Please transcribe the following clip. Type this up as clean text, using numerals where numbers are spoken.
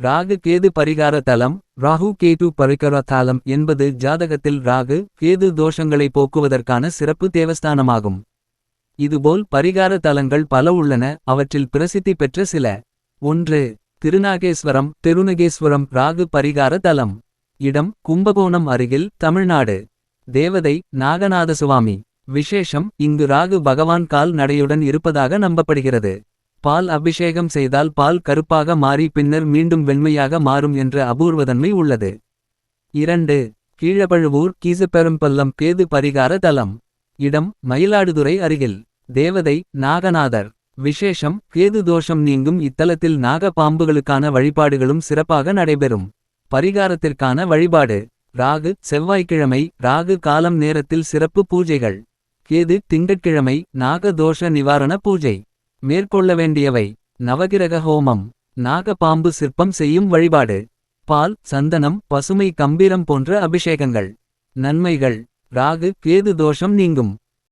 ராகு கேது பரிகார தலம். ராகு கேது பரிகார தலம் என்பது ஜாதகத்தில் ராகு கேது தோஷங்களை போக்குவதற்கான சிறப்பு தேவஸ்தானமாகும். இதுபோல் பரிகார தலங்கள் பல உள்ளன. அவற்றில் பிரசித்தி பெற்ற சில. 1. திருநாகேஸ்வரம். திருநகேஸ்வரம் ராகு பரிகார தலம். இடம் கும்பகோணம் அருகில், தமிழ்நாடு. தேவதை நாகநாதசுவாமி. விசேஷம்: இங்கு ராகு பகவான் கால் நடையுடன் இருப்பதாக நம்பப்படுகிறது. பால் அபிஷேகம் செய்தால் பால் கருப்பாக மாறி பின்னர் மீண்டும் வெண்மையாக மாறும் என்ற அபூர்வதன்மை உள்ளது. 2. கீழப்பழுவூர் கீசுப்பெரும்பள்ளம் கேது பரிகார தலம். இடம் மயிலாடுதுறை அருகில். தேவதை நாகநாதர். விசேஷம்: கேது தோஷம் நீங்கும் இத்தலத்தில் நாக பாம்புகளுக்கான வழிபாடுகளும் சிறப்பாக நடைபெறும். பரிகாரத்திற்கான வழிபாடு: ராகு செவ்வாய்க்கிழமை ராகு காலம் நேரத்தில் சிறப்பு பூஜைகள். கேது திங்கட்கிழமை நாக தோஷ நிவாரண பூஜை. மேற்கொள்ள வேண்டியவை: நவகிரக ஹோமம், நாக பாம்பு சிற்பம் செய்யும் வழிபாடு, பால் சந்தனம் பசுமை கம்பீரம் போன்ற அபிஷேகங்கள். நன்மைகள்: ராகு கேது தோஷம் நீங்கும்.